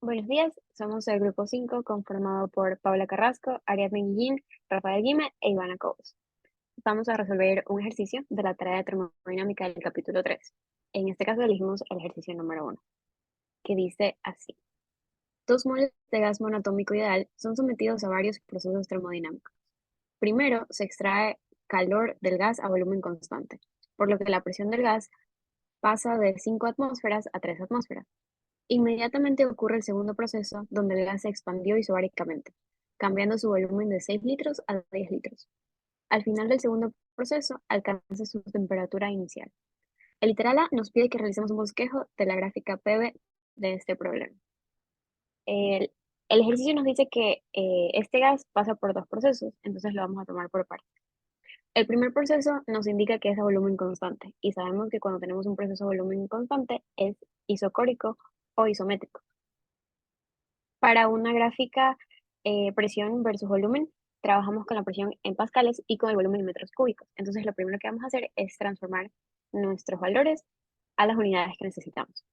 Buenos días, somos el grupo 5 conformado por Paula Carrasco, Ariadne Guillín, Rafael Guime e Ivana Cobos. Vamos a resolver un ejercicio de la tarea de termodinámica del capítulo 3. En este caso elegimos el ejercicio número 1, que dice así. 2 moles de gas monoatómico ideal son sometidos a varios procesos termodinámicos. Primero, se extrae calor del gas a volumen constante, por lo que la presión del gas pasa de 5 atmósferas a 3 atmósferas. Inmediatamente ocurre el segundo proceso, donde el gas se expandió isobáricamente, cambiando su volumen de 6 litros a 10 litros. Al final del segundo proceso, alcanza su temperatura inicial. El literal A nos pide que realicemos un bosquejo de la gráfica PV de este problema. El, el ejercicio nos dice que este gas pasa por dos procesos, entonces lo vamos a tomar por partes. El primer proceso nos indica que es a volumen constante, y sabemos que cuando tenemos un proceso a volumen constante es isocórico o isométrico. Para una gráfica presión versus volumen, trabajamos con la presión en pascales y con el volumen en metros cúbicos. Entonces, lo primero que vamos a hacer es transformar nuestros valores a las unidades que necesitamos.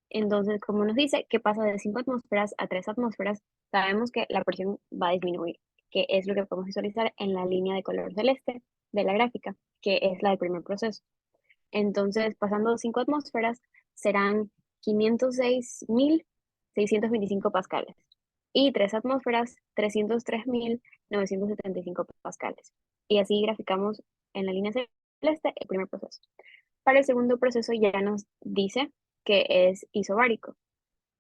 Entonces, como nos dice que pasa de 5 atmósferas a 3 atmósferas, sabemos que la presión va a disminuir, que es lo que podemos visualizar en la línea de color celeste de la gráfica, que es la del primer proceso. Entonces, pasando de 5 atmósferas, serán 506.625 pascales. Y 3 atmósferas, 303.975 pascales. Y así graficamos en la línea celeste el primer proceso. Para el segundo proceso ya nos dice que es isobárico.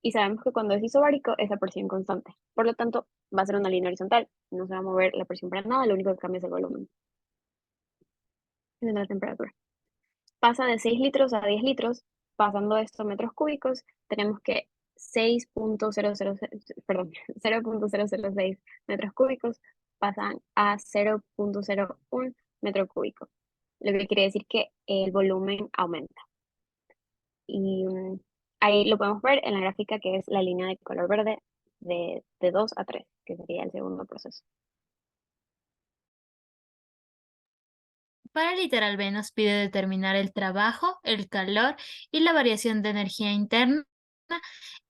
Y sabemos que cuando es isobárico es la presión constante. Por lo tanto, va a ser una línea horizontal. No se va a mover la presión para nada, lo único que cambia es el volumen de la temperatura. Pasa de 6 litros a 10 litros, pasando esto a metros cúbicos, tenemos que 6.006, perdón, 0.006 metros cúbicos pasan a 0.01 metro cúbico, lo que quiere decir que el volumen aumenta. Y ahí lo podemos ver en la gráfica que es la línea de color verde de 2 a 3, que sería el segundo proceso. Para literal B nos pide determinar el trabajo, el calor y la variación de energía interna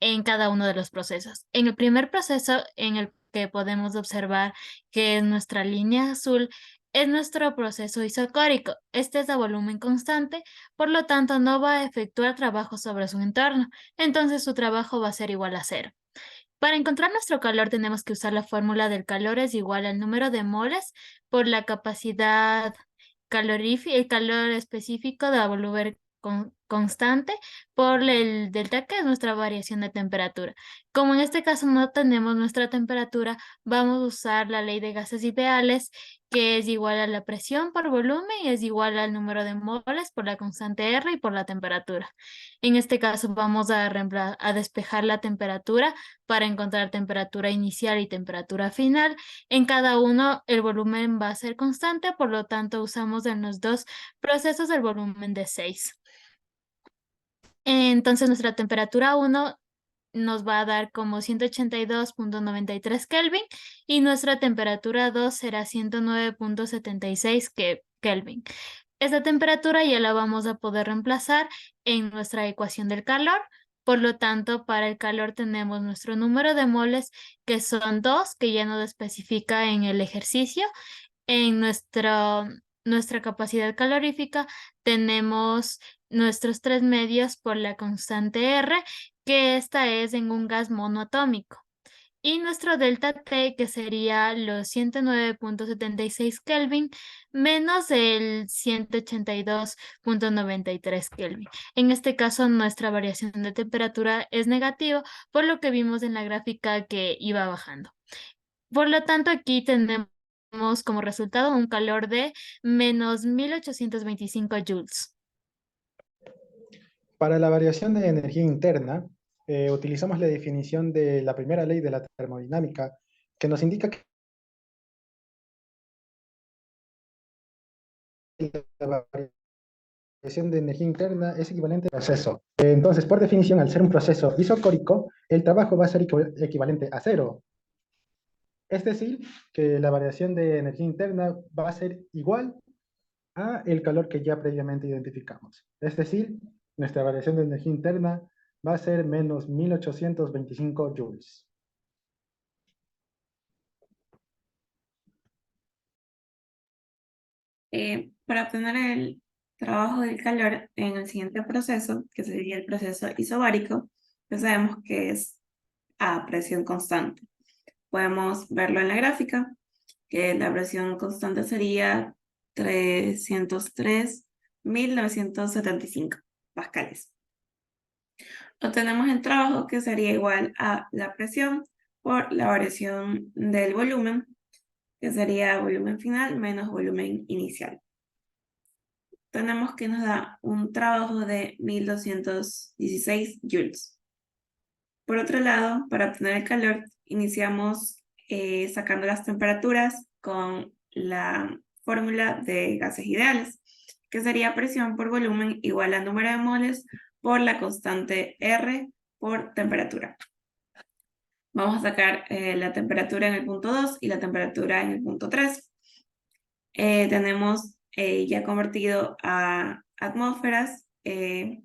en cada uno de los procesos. En el primer proceso, en el que podemos observar que es nuestra línea azul, es nuestro proceso isocórico. Este es a volumen constante, por lo tanto no va a efectuar trabajo sobre su entorno, entonces su trabajo va a ser igual a cero. Para encontrar nuestro calor tenemos que usar la fórmula del calor es igual al número de moles por la capacidad calorífica, el calor específico de volumen constante por el delta, que es nuestra variación de temperatura. Como en este caso no tenemos nuestra temperatura, vamos a usar la ley de gases ideales, que es igual a la presión por volumen y es igual al número de moles por la constante R y por la temperatura. En este caso vamos a despejar la temperatura para encontrar temperatura inicial y temperatura final. En cada uno el volumen va a ser constante, por lo tanto usamos en los dos procesos el volumen de 6. Entonces nuestra temperatura 1 nos va a dar como 182.93 Kelvin y nuestra temperatura 2 será 109.76 Kelvin. Esta temperatura ya la vamos a poder reemplazar en nuestra ecuación del calor. Por lo tanto, para el calor tenemos nuestro número de moles, que son 2, que ya nos especifica en el ejercicio. En nuestra capacidad calorífica tenemos nuestros 3 medios por la constante R, que esta es en un gas monoatómico. Y nuestro delta T, que sería los 109.76 Kelvin menos el 182.93 Kelvin. En este caso, nuestra variación de temperatura es negativa, por lo que vimos en la gráfica que iba bajando. Por lo tanto, aquí tenemos como resultado un calor de menos 1825 joules. Para la variación de energía interna, utilizamos la definición de la primera ley de la termodinámica, que nos indica que la variación de energía interna es equivalente al proceso. Entonces, por definición, al ser un proceso isocórico, el trabajo va a ser equivalente a cero. Es decir, que la variación de energía interna va a ser igual a el calor que ya previamente identificamos. Es decir, nuestra variación de energía interna va a ser menos 1825 joules. Para obtener el trabajo del calor en el siguiente proceso, que sería el proceso isobárico, pues sabemos que es a presión constante. Podemos verlo en la gráfica, que la presión constante sería 303.975 pascales. Obtenemos el trabajo que sería igual a la presión por la variación del volumen, que sería volumen final menos volumen inicial. Tenemos que nos da un trabajo de 1216 joules. Por otro lado, para obtener el calor, iniciamos sacando las temperaturas con la fórmula de gases ideales, que sería presión por volumen igual a número de moles por la constante R por temperatura. Vamos a sacar la temperatura en el punto 2 y la temperatura en el punto 3. Tenemos ya convertido a atmósferas la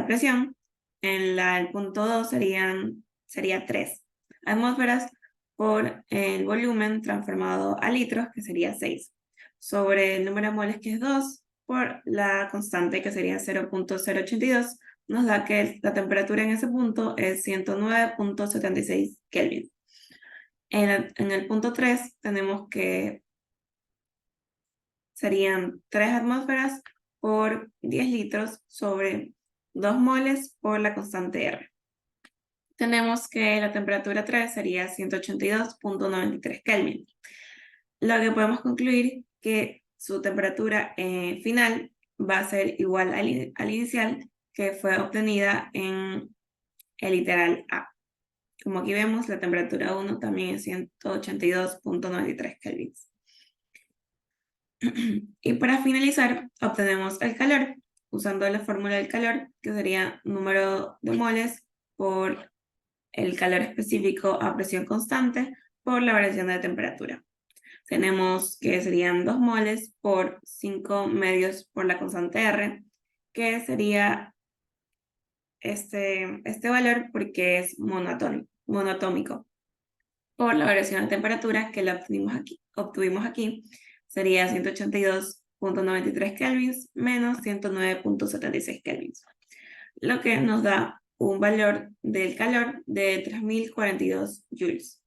presión. En el punto 2 sería 3 atmósferas por el volumen transformado a litros, que sería 6, sobre el número de moles, que es 2, por la constante, que sería 0.082, nos da que la temperatura en ese punto es 109.76 Kelvin. En el punto 3 tenemos que serían 3 atmósferas por 10 litros sobre 2 moles por la constante R. Tenemos que la temperatura 3 sería 182.93 Kelvin. Lo que podemos concluir que su temperatura final va a ser igual al inicial, que fue obtenida en el literal A. Como aquí vemos, la temperatura 1 también es 182.93 Kelvin. Y para finalizar, obtenemos el calor usando la fórmula del calor, que sería número de moles por el calor específico a presión constante por la variación de temperatura. Tenemos que serían 2 moles por 5 medios por la constante R, que sería este valor porque es monoatómico. Por la variación de temperatura que la obtuvimos aquí, sería 182.93 kelvins menos 109.76 kelvins, lo que nos da un valor del calor de 3042 joules.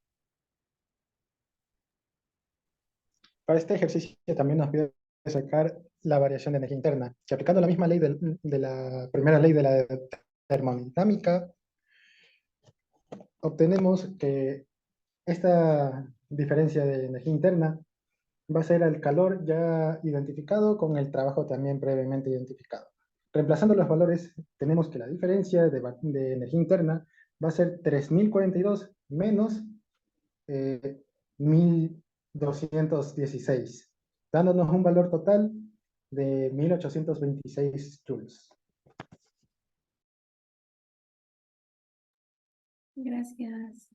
Para este ejercicio también nos pide sacar la variación de energía interna, que aplicando la misma ley de la primera ley de la termodinámica, obtenemos que esta diferencia de energía interna va a ser el calor ya identificado con el trabajo también previamente identificado. Reemplazando los valores, tenemos que la diferencia de energía interna va a ser 3042 menos 1216, dándonos un valor total de 1826 joules. Gracias.